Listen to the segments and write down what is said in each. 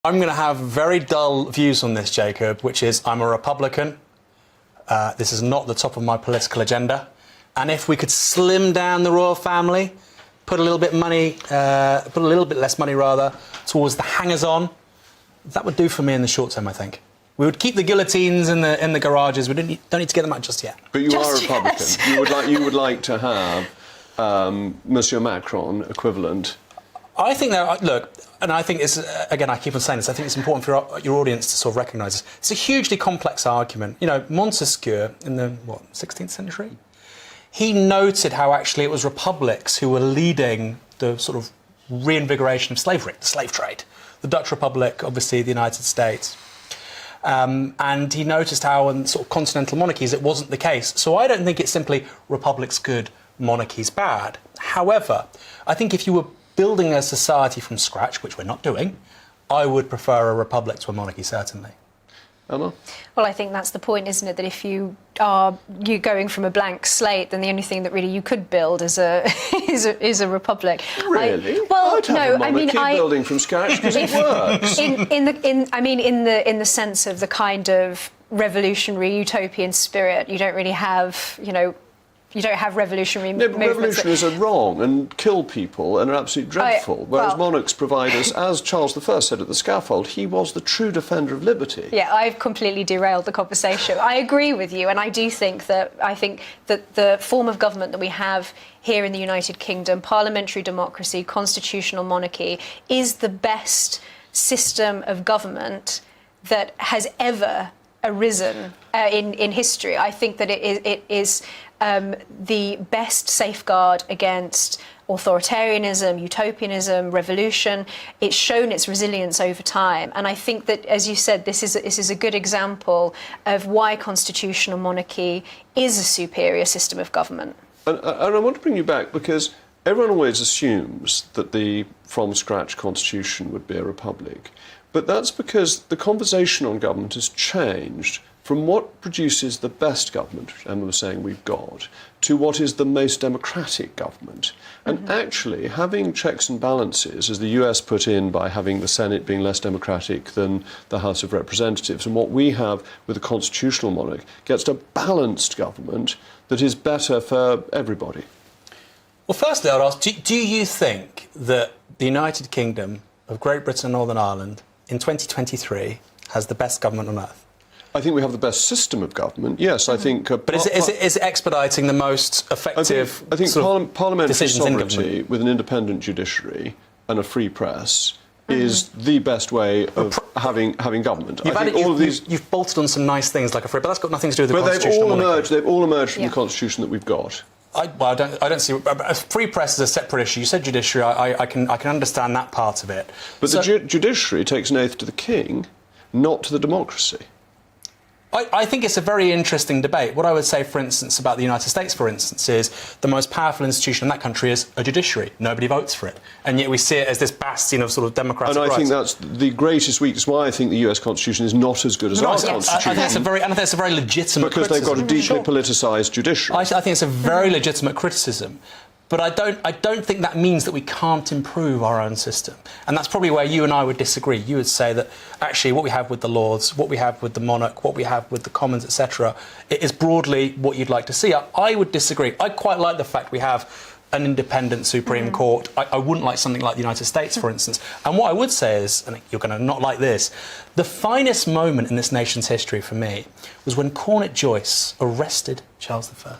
I'm going to have very dull views on this, Jacob, which is I'm a Republican. This is not the top of my political agenda. And if we could slim down the royal family, put a little bit less money rather towards the hangers-on, that would do for me in the short term, I think. We would keep the guillotines in the garages. We don't need to get them out just yet. But you are a Republican. Yet. You would like to have Monsieur Macron equivalent. I think that, look, and I think it's, again, I keep on saying this, I think it's important for your audience to sort of recognise this. It's a hugely complex argument. You know, Montesquieu in the, 16th century? He noted how actually it was republics who were leading the sort of reinvigoration of slavery, the slave trade. The Dutch Republic, obviously the United States. And he noticed how in sort of continental monarchies it wasn't the case. So I don't think it's simply republics good, monarchies bad. However, I think if you were building a society from scratch, which we're not doing, I would prefer a republic to a monarchy, certainly. Emma? Well, I think that's the point, isn't it? That if you're going from a blank slate, then the only thing that really you could build is a is a republic. Really? Building from scratch because it works. In the sense of the kind of revolutionary utopian spirit, you don't really have, you don't have revolutionary movements. Revolutionaries are wrong and kill people and are absolutely dreadful, whereas monarchs provide us, as Charles I said at the scaffold, he was the true defender of liberty. Yeah, I've completely derailed the conversation. I agree with you, and I think that the form of government that we have here in the United Kingdom, parliamentary democracy, constitutional monarchy, is the best system of government that has ever arisen in history. I think that it is the best safeguard against authoritarianism, utopianism, revolution. It's shown its resilience over time. And I think that, as you said, this is a good example of why constitutional monarchy is a superior system of government. And I want to bring you back because everyone always assumes that the from-scratch constitution would be a republic. But that's because the conversation on government has changed from what produces the best government, which Emma was saying we've got, to what is the most democratic government. And actually, having checks and balances, as the US put in by having the Senate being less democratic than the House of Representatives, and what we have with a constitutional monarch, gets to a balanced government that is better for everybody. Well, firstly, I'd ask, do you think that the United Kingdom of Great Britain and Northern Ireland in 2023 has the best government on earth? I think we have the best system of government. Yes, I think. But is it expediting the most effective? I think parliamentary sovereignty in with an independent judiciary and a free press is the best way of having government. You've bolted on some nice things like a free, but that's got nothing to do with the constitution. They've all emerged from the constitution that we've got. I don't see. A free press is a separate issue. You said judiciary. I can understand that part of it. But the judiciary takes an oath to the king, not to the democracy. I think it's a very interesting debate. What I would say, for instance, about the United States, for instance, is the most powerful institution in that country is a judiciary. Nobody votes for it. And yet we see it as this bastion of sort of democratic rights. And I think that's the greatest weakness, why I think the US Constitution is not as good as our Constitution. I think that's a very legitimate because criticism. They've got a deeply politicised judiciary. I think it's a very legitimate criticism. But I don't think that means that we can't improve our own system. And that's probably where you and I would disagree. You would say that actually what we have with the Lords, what we have with the monarch, what we have with the Commons, etc., it is broadly what you'd like to see. I would disagree. I quite like the fact we have an independent Supreme Court. I wouldn't like something like the United States, for instance. And what I would say is, and you're going to not like this, the finest moment in this nation's history for me was when Cornet Joyce arrested Charles I.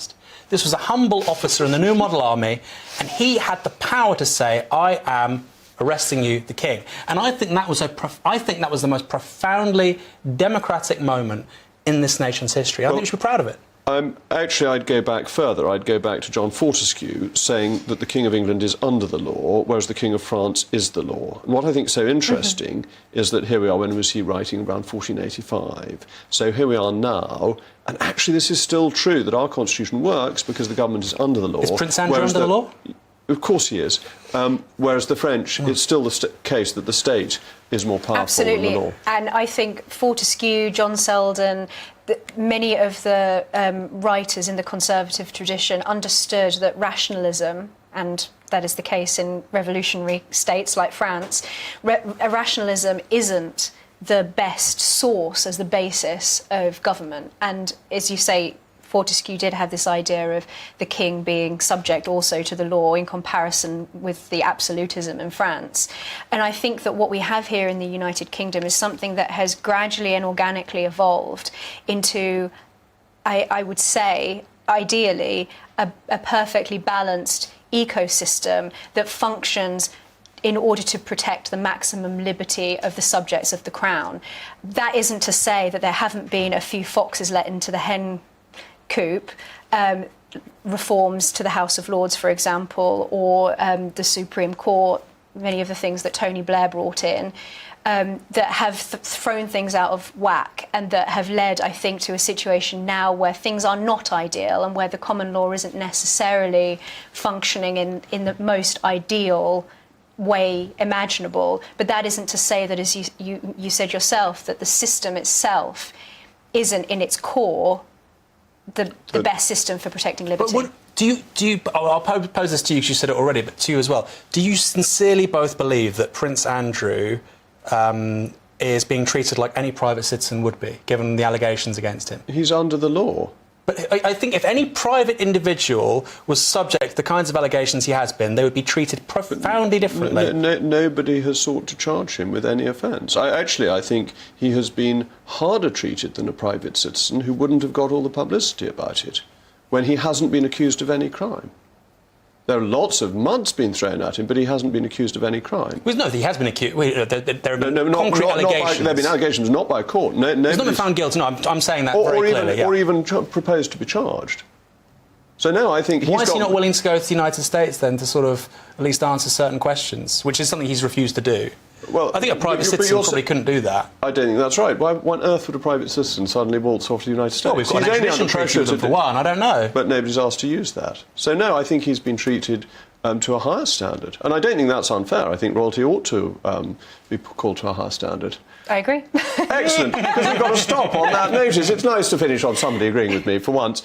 This was a humble officer in the New Model Army, and he had the power to say, I am arresting you, the king. And I think that was the most profoundly democratic moment in this nation's history. I think we should be proud of it. Actually, I'd go back further. I'd go back to John Fortescue saying that the King of England is under the law, whereas the King of France is the law. And what I think is so interesting is that here we are, when was he writing? Around 1485. So here we are now, and actually this is still true, that our constitution works because the government is under the law. Is Prince Andrew under the law? Of course he is. Whereas the French, it's still the case that the state is more powerful than the law. And I think Fortescue, John Selden, many of the writers in the conservative tradition understood that rationalism and that is the case in revolutionary states like France, rationalism isn't the best source as the basis of government. And as you say, Fortescue did have this idea of the king being subject also to the law in comparison with the absolutism in France. And I think that what we have here in the United Kingdom is something that has gradually and organically evolved into, I would say, ideally, a perfectly balanced ecosystem that functions in order to protect the maximum liberty of the subjects of the crown. That isn't to say that there haven't been a few foxes let into the hen coop, reforms to the House of Lords, for example, or the Supreme Court, many of the things that Tony Blair brought in, that have thrown things out of whack and that have led, I think, to a situation now where things are not ideal and where the common law isn't necessarily functioning in the most ideal way imaginable. But that isn't to say that, as you said yourself, that the system itself isn't in its core the best system for protecting liberty. But do you? I'll pose this to you because you said it already, but to you as well. Do you sincerely both believe that Prince Andrew is being treated like any private citizen would be, given the allegations against him? He's under the law. But I think if any private individual was subject to the kinds of allegations he has been, they would be treated profoundly differently. Nobody has sought to charge him with any offence. I think he has been harder treated than a private citizen who wouldn't have got all the publicity about it, when he hasn't been accused of any crime. There are lots of muds being thrown at him, but he hasn't been accused of any crime. Well, no, he has been accused. There have been concrete allegations. There have been allegations, not by court. He's not been found guilty. No, I'm saying that very clearly. Or even proposed to be charged. So now I think Why is he not willing to go to the United States then to sort of at least answer certain questions, which is something he's refused to do? Well, I think a private citizen probably couldn't do that. I don't think that's right. Why on earth would a private citizen suddenly waltz off to the United States? Well, we've got an extradition treaty with them for one. I don't know. But nobody's asked to use that. So no, I think he's been treated to a higher standard. And I don't think that's unfair. I think royalty ought to be called to a higher standard. I agree. Excellent, because we've got to stop on that notice. It's nice to finish on somebody agreeing with me for once.